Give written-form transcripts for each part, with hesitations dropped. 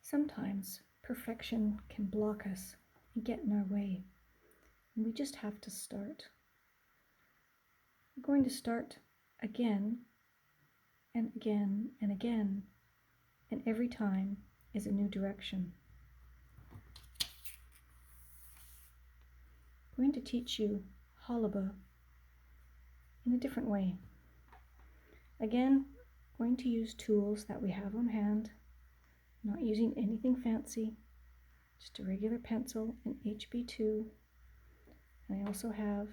Sometimes perfection can block us and get in our way, and we just have to start. We're going to start again and again and again, and every time is a new direction. I'm going to teach you Hollibaugh in a different way. Again, I'm going to use tools that we have on hand, not using anything fancy, just a regular pencil and HB2. And I also have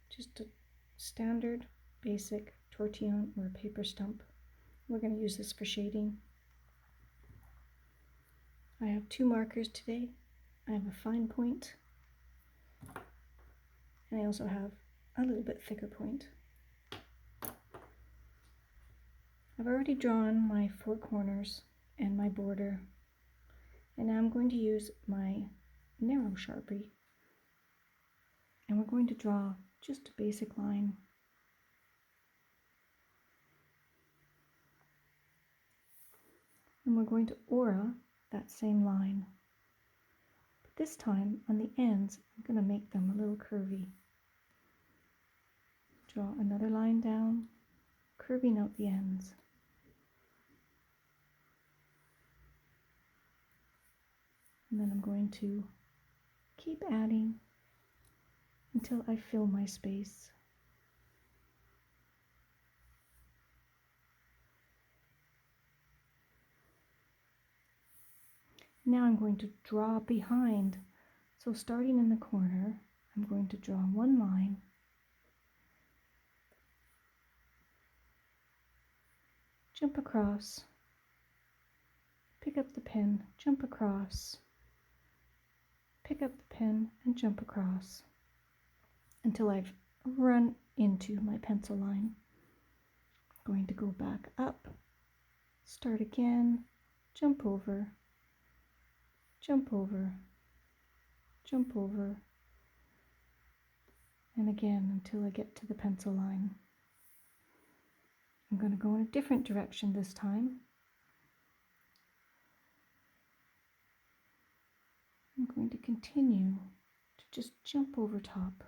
just a standard basic tortillon or a paper stump. We're going to use this for shading. I have 2 markers today. I have a fine point, and I also have a little bit thicker point. I've already drawn my 4 corners and my border, and now I'm going to use my narrow Sharpie, and we're going to draw just a basic line. And we're going to aura that same line. But this time on the ends, I'm going to make them a little curvy. Draw another line down, curving out the ends. And then I'm going to keep adding until I fill my space. Now I'm going to draw behind. So starting in the corner, I'm going to draw one line, jump across, pick up the pen, jump across, pick up the pen and jump across until I've run into my pencil line. I'm going to go back up, start again, jump over, jump over, jump over, and again until I get to the pencil line. I'm going to go in a different direction this time. I'm going to continue to just jump over top,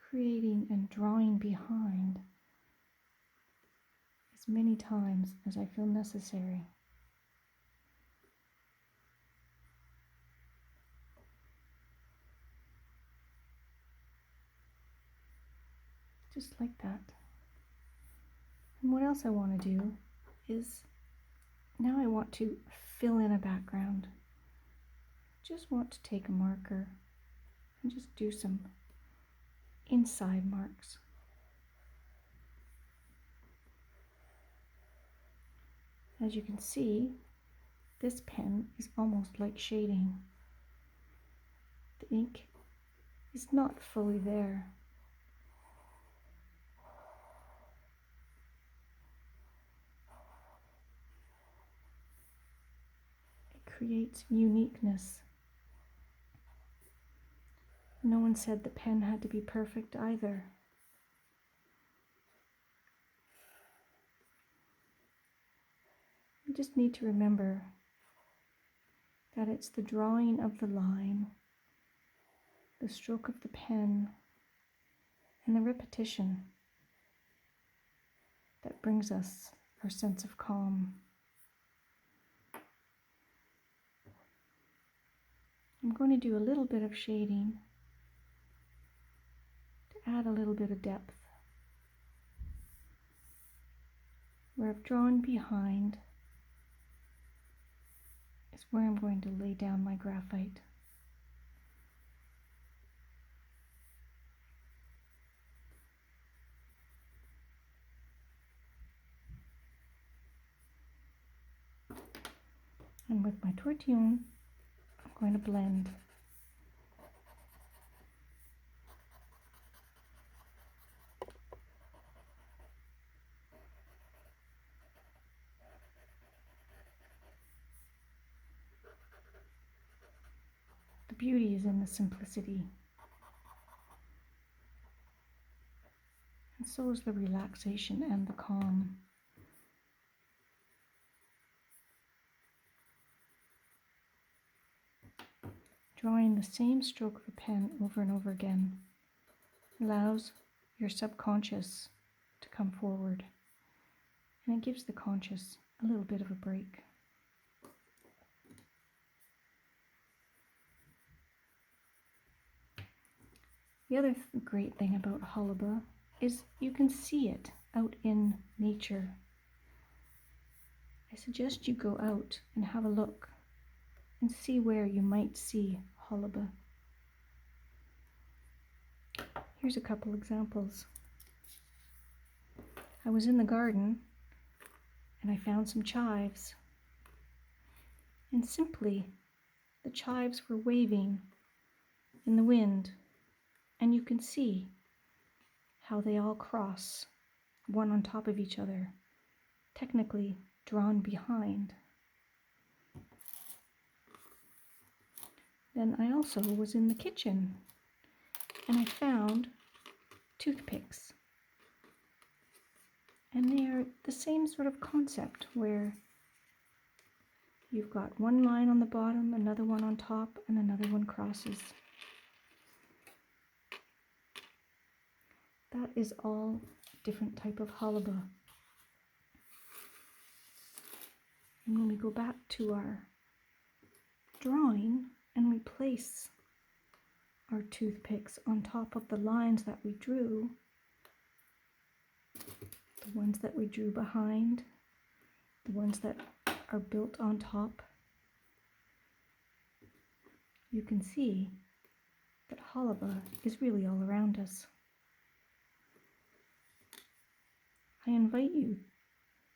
creating and drawing behind as many times as I feel necessary. Just like that. And what else I want to do is, now I want to fill in a background. Just want to take a marker and just do some inside marks. As you can see, this pen is almost like shading. The ink is not fully there. It creates uniqueness. No one said the pen had to be perfect either. You just need to remember that it's the drawing of the line, the stroke of the pen, and the repetition that brings us our sense of calm. I'm going to do a little bit of shading to add a little bit of depth. Where I've drawn behind is where I'm going to lay down my graphite. And with my tortillon, I'm going to blend. The beauty is in the simplicity. And so is the relaxation and the calm. drawing the same stroke of a pen over and over again allows your subconscious to come forward, and it gives the conscious a little bit of a break. The other great thing about Hollibaugh is you can see it out in nature. I suggest you go out and have a look and see where you might see Hollibaugh. Here's a couple examples. I was in the garden and I found some chives, and simply the chives were waving in the wind, and you can see how they all cross one on top of each other, technically drawn behind. Then I also was in the kitchen and I found toothpicks. And they are the same sort of concept where you've got one line on the bottom, another one on top, and another one crosses. That is all a different type of Hollibaugh. And when we go back to our drawing and we place our toothpicks on top of the lines that we drew, the ones that we drew behind, the ones that are built on top, you can see that Hollibaugh is really all around us. I invite you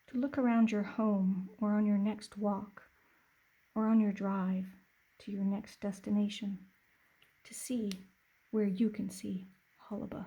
to look around your home or on your next walk or on your drive to your next destination to see where you can see Hollibaugh.